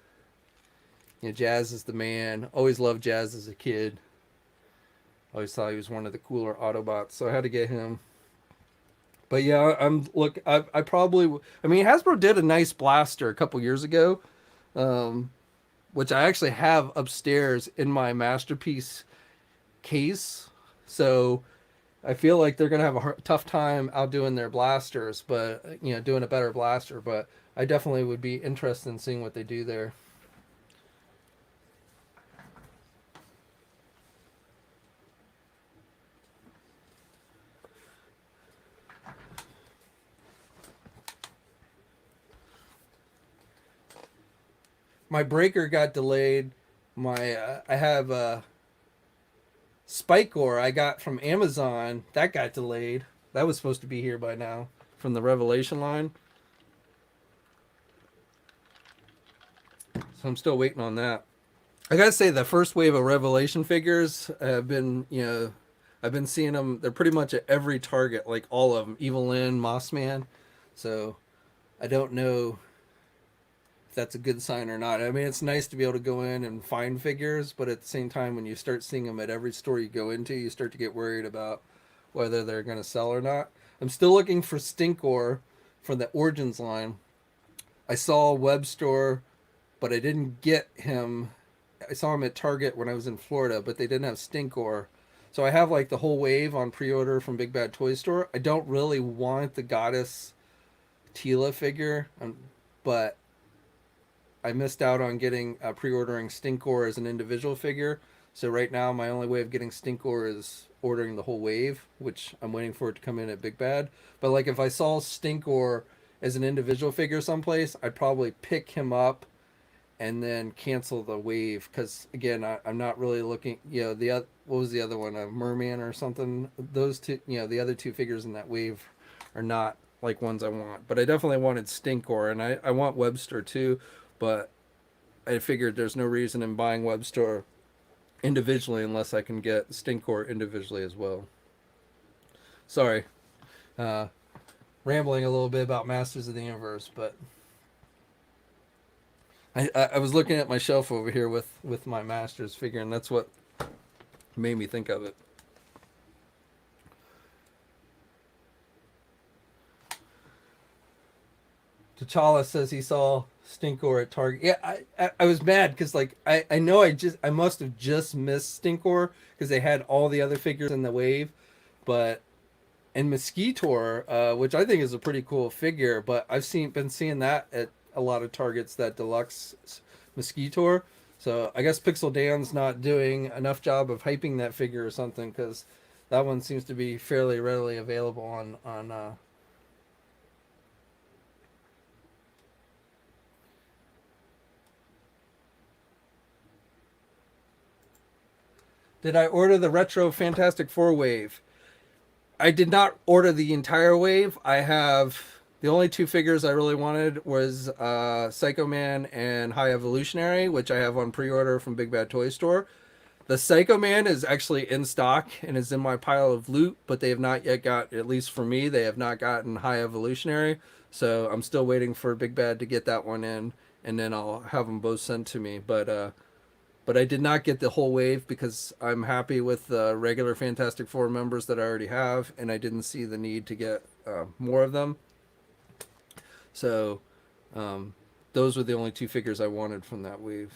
You know, Jazz is the man. Always loved Jazz as a kid. Always thought he was one of the cooler Autobots, so I had to get him. But yeah, I probably. I mean, Hasbro did a nice blaster a couple years ago, um, which I actually have upstairs in my Masterpiece case. So I feel like they're gonna have a tough time outdoing their blasters, but you know, doing a better blaster. But I definitely would be interested in seeing what they do there. My breaker got delayed. My I have Spike Ore I got from Amazon. That got delayed. That was supposed to be here by now from the Revelation line. So I'm still waiting on that. I gotta say, the first wave of Revelation figures have been, you know, I've been seeing them. They're pretty much at every Target, like all of them. Evil Lyn, Mossman. So I don't know if that's a good sign or not. I mean, it's nice to be able to go in and find figures, but at the same time, when you start seeing them at every store you go into, you start to get worried about whether they're going to sell or not. I'm still looking for Stinkor from the Origins line. I saw a web store, but I didn't get him. I saw him at Target when I was in Florida, but they didn't have Stinkor. So I have like the whole wave on pre-order from Big Bad Toy Store. I don't really want the Goddess Tila figure, but I missed out on getting pre-ordering Stinkor as an individual figure. So right now, my only way of getting Stinkor is ordering the whole wave, which I'm waiting for it to come in at Big Bad. But like if I saw Stinkor as an individual figure someplace, I'd probably pick him up and then cancel the wave because again, I'm not really looking. You know, what was the other one? A Merman or something. Those two, you know, the other two figures in that wave are not like ones I want. But I definitely wanted Stinkor, and I want Webster too. But I figured there's no reason in buying Webster individually unless I can get Stinkor individually as well. Sorry, uh, rambling a little bit about Masters of the Universe, but I was looking at my shelf over here with my Masters figure, and that's what made me think of it. T'Challa says he saw Stinkor at Target. Yeah, I was mad because like I know I must have just missed Stinkor because they had all the other figures in the wave, but and Mosquitor, which I think is a pretty cool figure, but been seeing that at a lot of Targets, that deluxe Mosquitor. So I guess Pixel Dan's not doing enough job of hyping that figure or something, because that one seems to be fairly readily available on. Did I order the retro Fantastic Four wave? I did not order the entire wave. I have the only two figures I really wanted was Psycho Man and High Evolutionary, which I have on pre-order from Big Bad Toy Store. The Psycho Man is actually in stock and is in my pile of loot, but they have not yet got, at least for me, they have not gotten High Evolutionary. So I'm still waiting for Big Bad to get that one in, and then I'll have them both sent to me. But I did not get the whole wave because I'm happy with the regular Fantastic Four members that I already have, and I didn't see the need to get more of them. So those were the only two figures I wanted from that wave.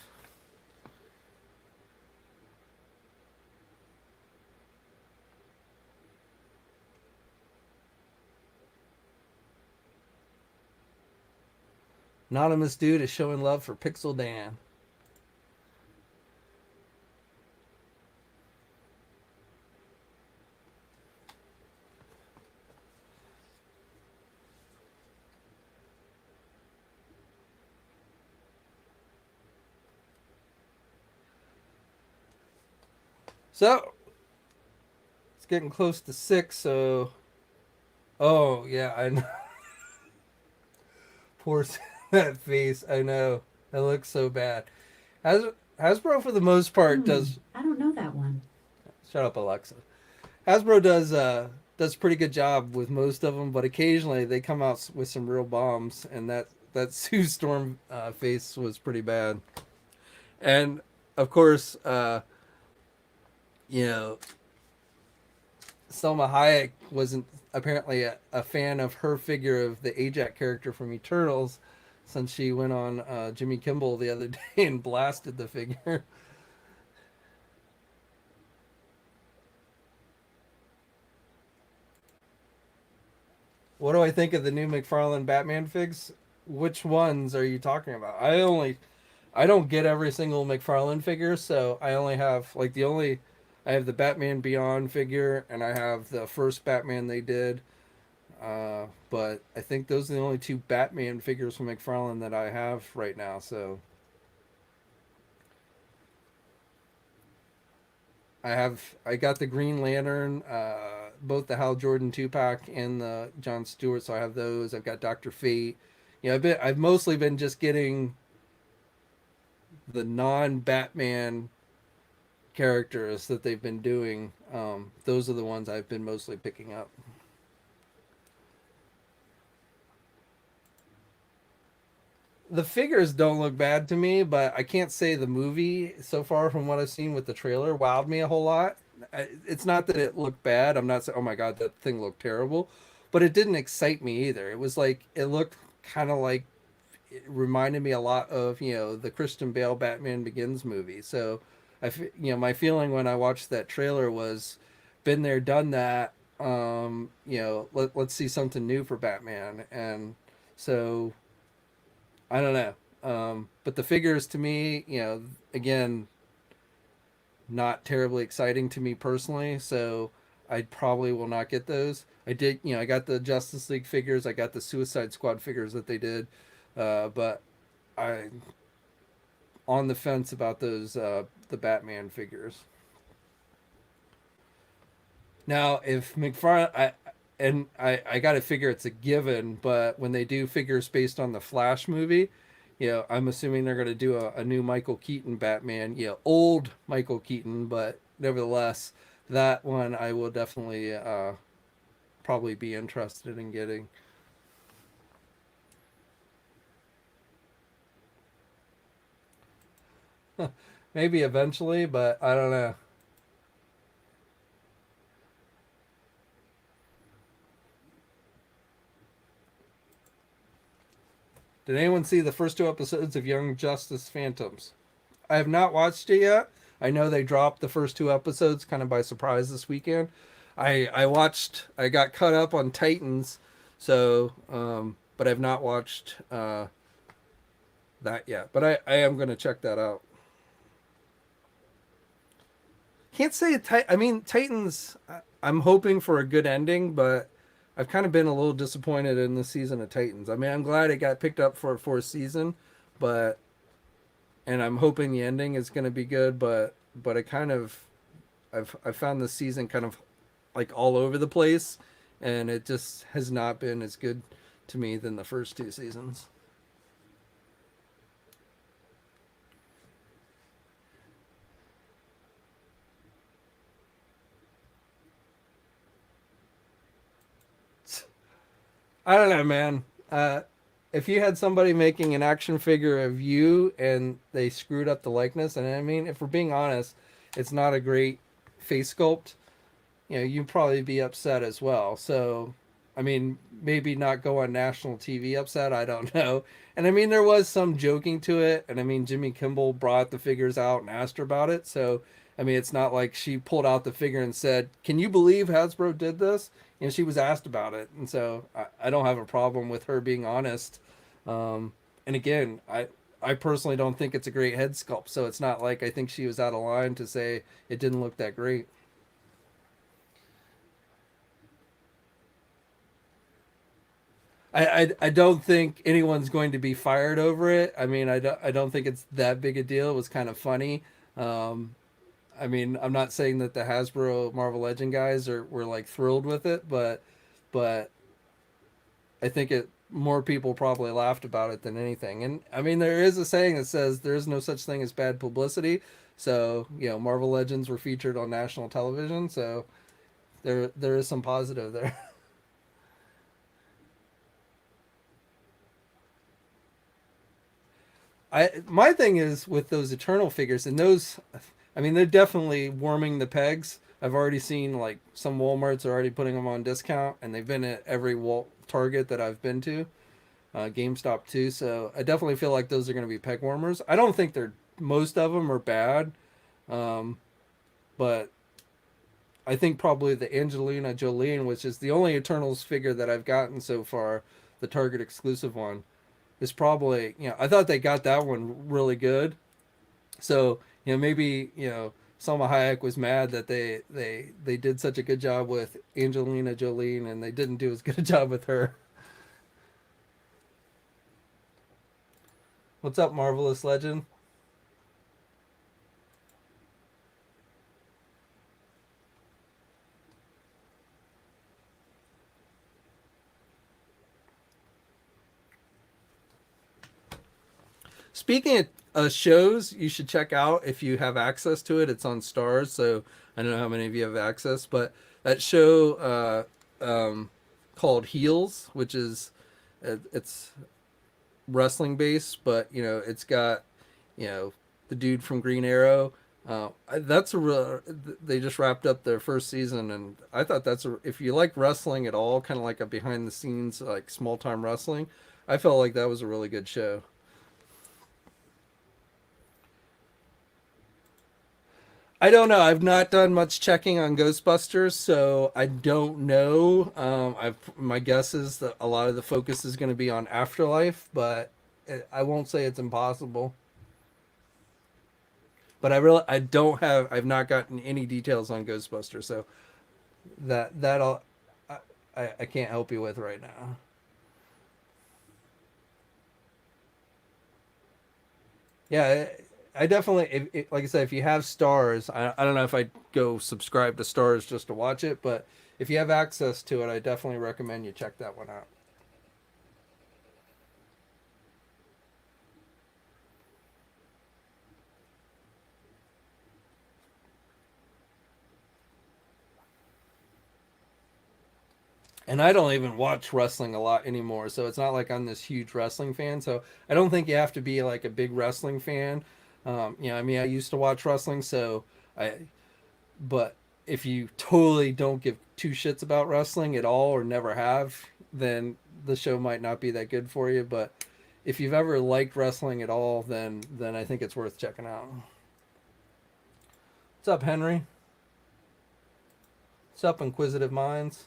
Anonymous Dude is showing love for Pixel Dan. So it's getting close to 6. So, oh yeah, I know. Poor that face. I know that looks so bad. Has Hasbro for the most part does. I don't know that one. Shut up, Alexa. Hasbro does a pretty good job with most of them, but occasionally they come out with some real bombs, and that Sue Storm face was pretty bad. And of course, you know, Selma Hayek wasn't apparently a fan of her figure of the Ajax character from Eternals, since she went on Jimmy Kimmel the other day and blasted the figure. What do I think of the new McFarlane Batman figs? Which ones are you talking about? I don't get every single McFarlane figure, so I only have like the only I have the Batman Beyond figure, and I have the first Batman they did. But I think those are the only two Batman figures from McFarlane that I have right now. So I got the Green Lantern, both the Hal Jordan 2-pack and the John Stewart. So I have those. I've got Doctor Fate. I've mostly been just getting the non Batman characters that they've been doing. Those are the ones I've been mostly picking up. The figures don't look bad to me, but I can't say the movie so far from what I've seen with the trailer wowed me a whole lot. It's not that it looked bad. I'm not saying, oh my God, that thing looked terrible, but it didn't excite me either. It was like, it looked kind of like, it reminded me a lot of, the Christian Bale Batman Begins movie. So my feeling when I watched that trailer was, been there, done that. Let's see something new for Batman. And so I don't know. But the figures to me, again, not terribly exciting to me personally. So I probably will not get those. I got the Justice League figures. I got the Suicide Squad figures that they did. But I on the fence about those the Batman figures. Now, if McFarlane, I got to figure it's a given, but when they do figures based on the Flash movie, I'm assuming they're going to do a new Michael Keaton Batman, old Michael Keaton, but nevertheless, that one I will definitely probably be interested in getting. Maybe eventually, but I don't know. Did anyone see the first two episodes of Young Justice Phantoms? I have not watched it yet. I know they dropped the first two episodes kind of by surprise this weekend. I got caught up on Titans, so but I've not watched that yet. But I am going to check that out. Can't say I mean Titans. I'm hoping for a good ending, but I've kind of been a little disappointed in the season of Titans. I mean, I'm glad it got picked up for a fourth season, but and I'm hoping the ending is going to be good. But I kind of I've found the season kind of like all over the place, and it just has not been as good to me than the first two seasons. I don't know, man. If you had somebody making an action figure of you and they screwed up the likeness, and I mean, if we're being honest, it's not a great face sculpt. You know, you'd probably be upset as well. So, I mean, maybe not go on national TV upset. I don't know. And I mean, there was some joking to it. And I mean, Jimmy Kimball brought the figures out and asked her about it. So, I mean, it's not like she pulled out the figure and said, "Can you believe Hasbro did this?" You know, she was asked about it. And so I don't have a problem with her being honest. And again, I personally don't think it's a great head sculpt. So it's not like I think she was out of line to say it didn't look that great. I don't think anyone's going to be fired over it. I mean, I don't think it's that big a deal. It was kind of funny. Um, I mean, I'm not saying that the Hasbro Marvel Legend guys are were like thrilled with it, but I think it more people probably laughed about it than anything. And I mean, there is a saying that says there is no such thing as bad publicity. So you know, Marvel Legends were featured on national television, so there is some positive there. I my thing is with those Eternal figures and those, I mean, they're definitely warming the pegs. I've already seen like some WalMarts are already putting them on discount, and they've been at every Wal Target that I've been to, GameStop too. So I definitely feel like those are going to be peg warmers. I don't think they're most of them are bad, um, but I think probably the Angelina Jolie, which is the only Eternals figure that I've gotten so far, the Target exclusive one, is probably, you know, I thought they got that one really good. So, you know, maybe, you know, Selma Hayek was mad that they did such a good job with Angelina Jolie and they didn't do as good a job with her. What's up, Marvelous Legend? Speaking of shows, you should check out if you have access to it. It's on Stars, so I don't know how many of you have access, but that show called Heels, which is it's wrestling based, but you know it's got you know the dude from Green Arrow. That's a real. They just wrapped up their first season, and I thought that's a. If you like wrestling at all, kind of like a behind the scenes like small time wrestling, I felt like that was a really good show. I don't know. I've not done much checking on Ghostbusters, so I don't know. I've my guess is that a lot of the focus is going to be on Afterlife, but I won't say it's impossible. But I don't have I've not gotten any details on Ghostbusters, so that'll I can't help you with right now. Yeah, I definitely like I said, if you have Stars, I don't know if I'd go subscribe to Stars just to watch it, but if you have access to it, I definitely recommend you check that one out. And I don't even watch wrestling a lot anymore, so it's not like I'm this huge wrestling fan. So I don't think you have to be like a big wrestling fan. You know, I mean, I used to watch wrestling, so I. But if you totally don't give two shits about wrestling at all or never have, then the show might not be that good for you. But if you've ever liked wrestling at all, then I think it's worth checking out. What's up, Henry? What's up, Inquisitive Minds?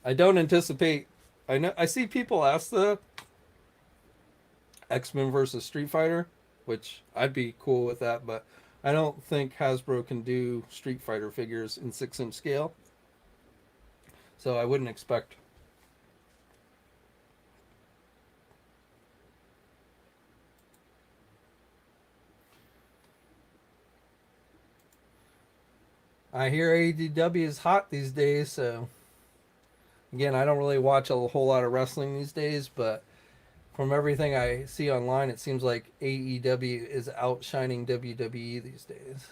I don't anticipate. I see people ask the X-Men versus Street Fighter, which I'd be cool with that, but I don't think Hasbro can do Street Fighter figures in 6-inch scale. So I wouldn't expect. I hear ADW is hot these days, so again, I don't really watch a whole lot of wrestling these days, but from everything I see online, it seems like AEW is outshining WWE these days.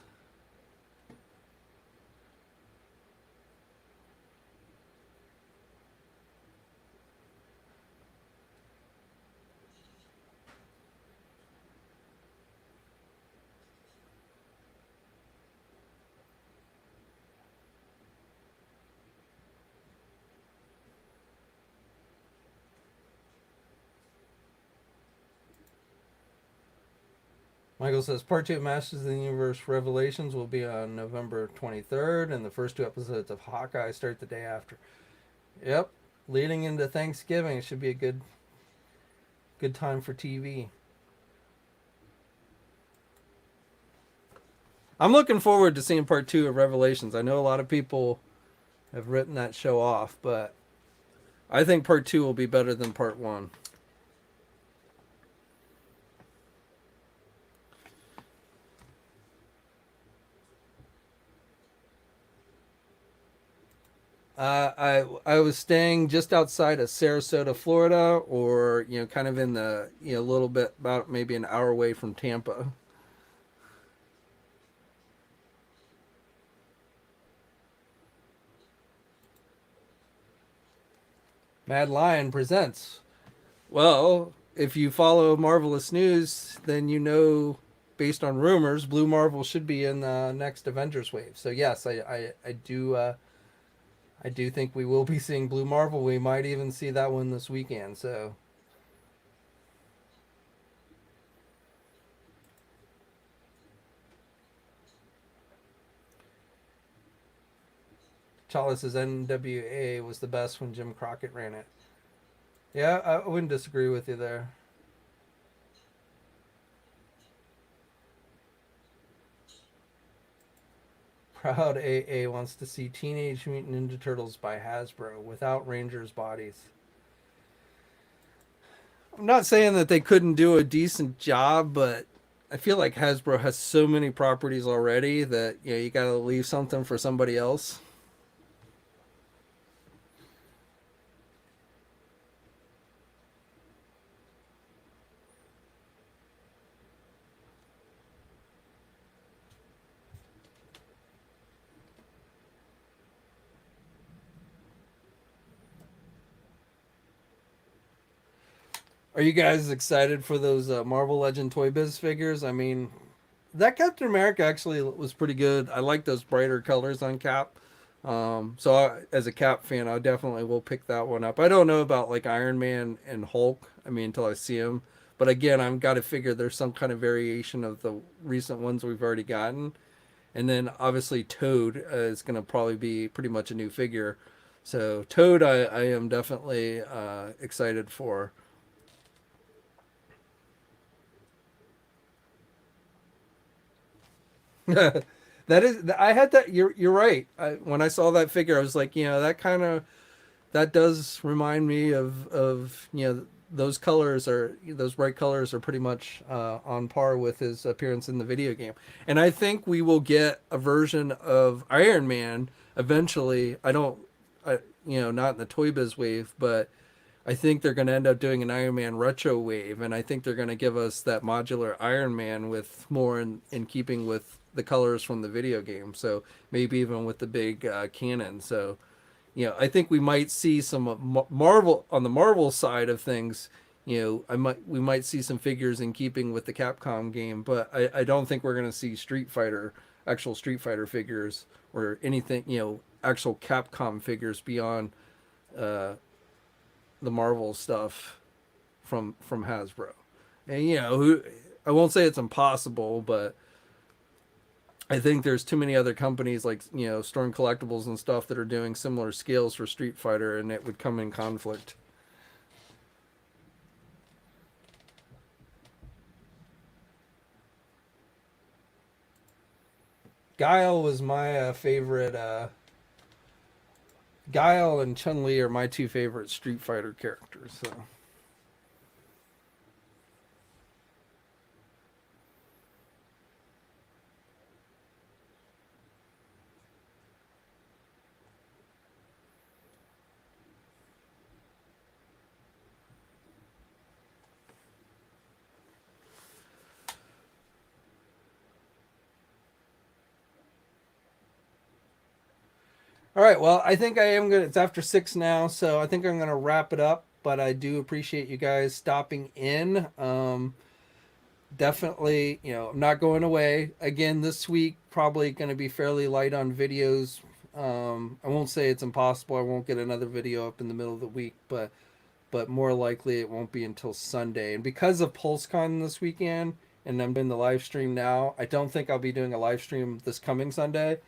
Michael says part 2 of Masters of the Universe Revelations will be on November 23rd, and the first 2 episodes of Hawkeye start the day after. Yep, leading into Thanksgiving, it should be a good time for TV. I'm looking forward to seeing part 2 of Revelations. I know a lot of people have written that show off, but I think part 2 will be better than part 1. I was staying just outside of Sarasota, Florida, or kind of in the a little bit about maybe an hour away from Tampa. Mad Lion presents. Well, if you follow Marvelous News, then based on rumors, Blue Marvel should be in the next Avengers wave. So yes, I do I do think we will be seeing Blue Marvel. We might even see that one this weekend. So Chalice's NWA was the best when Jim Crockett ran it. Yeah, I wouldn't disagree with you there. Proud AA wants to see Teenage Mutant Ninja Turtles by Hasbro without Rangers bodies. I'm not saying that they couldn't do a decent job, but I feel like Hasbro has so many properties already that you got to leave something for somebody else. Are you guys excited for those Marvel Legend Toy Biz figures? I mean, that Captain America actually was pretty good. I like those brighter colors on Cap. As a Cap fan, I definitely will pick that one up. I don't know about like Iron Man and Hulk. I mean, until I see them. But again, I've got to figure there's some kind of variation of the recent ones we've already gotten. And then obviously Toad is going to probably be pretty much a new figure. So Toad, I am definitely excited for. That is, I had that. You're right. When I saw that figure, I was like, that does remind me of those bright colors are pretty much on par with his appearance in the video game. And I think we will get a version of Iron Man eventually. I don't, not in the Toy Biz wave, but I think they're going to end up doing an Iron Man retro wave, and I think they're going to give us that modular Iron Man with more in keeping with the colors from the video game. So maybe even with the big cannon. So I think we might see some Marvel on the Marvel side of things. We might see some figures in keeping with the Capcom game, but I don't think we're going to see actual Street Fighter figures or anything, actual Capcom figures beyond the Marvel stuff from Hasbro. And I won't say it's impossible, but I think there's too many other companies like Storm Collectibles and stuff that are doing similar scales for Street Fighter, and it would come in conflict. Guile was my favorite. Guile and Chun-Li are my two favorite Street Fighter characters. So. All right, well, I think I am going to, it's after 6 now, so I think I'm going to wrap it up, but I do appreciate you guys stopping in. Definitely, I'm not going away. Again, this week, probably going to be fairly light on videos. I won't say it's impossible. I won't get another video up in the middle of the week, but more likely it won't be until Sunday. And because of Pulsecon this weekend, and I'm doing the live stream now, I don't think I'll be doing a live stream this coming Sunday.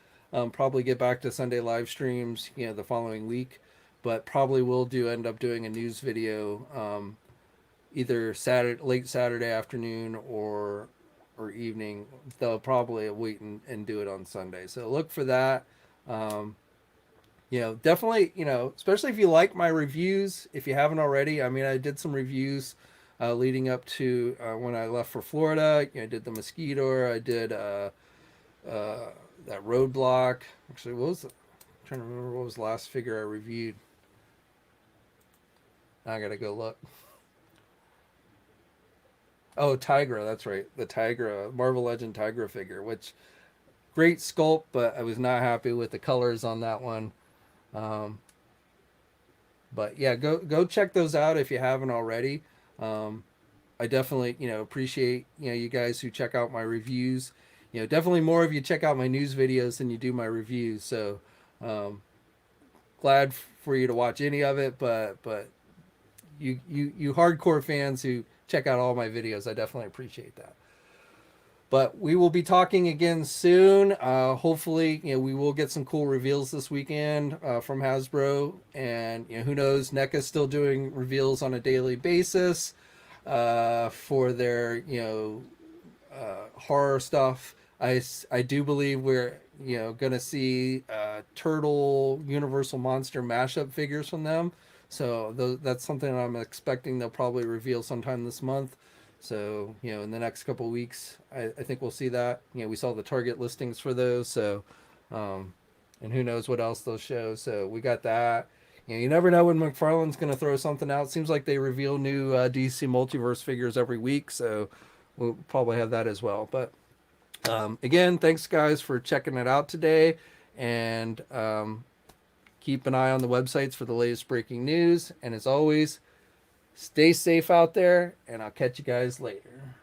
Probably get back to Sunday live streams, the following week, but probably will end up doing a news video, either late Saturday afternoon or evening. They'll probably wait and do it on Sunday. So look for that. Definitely, especially if you like my reviews, if you haven't already. I mean, I did some reviews leading up to when I left for Florida. I did the Mosquito. I did that Roadblock. Actually, I'm trying to remember what was the last figure I reviewed. I gotta go look. Oh, Tigra, that's right. The Tigra, Marvel Legend Tigra figure, which great sculpt, but I was not happy with the colors on that one. But yeah, go check those out if you haven't already. I definitely appreciate you guys who check out my reviews. Definitely more of you check out my news videos than you do my reviews. So glad for you to watch any of it, but you hardcore fans who check out all my videos, I definitely appreciate that. But we will be talking again soon. Hopefully, we will get some cool reveals this weekend from Hasbro. And who knows, NECA's still doing reveals on a daily basis for their horror stuff. I do believe we're gonna see Turtle Universal Monster mashup figures from them. So that's something I'm expecting they'll probably reveal sometime this month. So, in the next couple of weeks, I think we'll see that. We saw the Target listings for those. So, and who knows what else they'll show. So we got that. You never know when McFarlane's going to throw something out. Seems like they reveal new DC Multiverse figures every week. So we'll probably have that as well. But again, thanks guys for checking it out today. And keep an eye on the websites for the latest breaking news. And as always, stay safe out there, and I'll catch you guys later.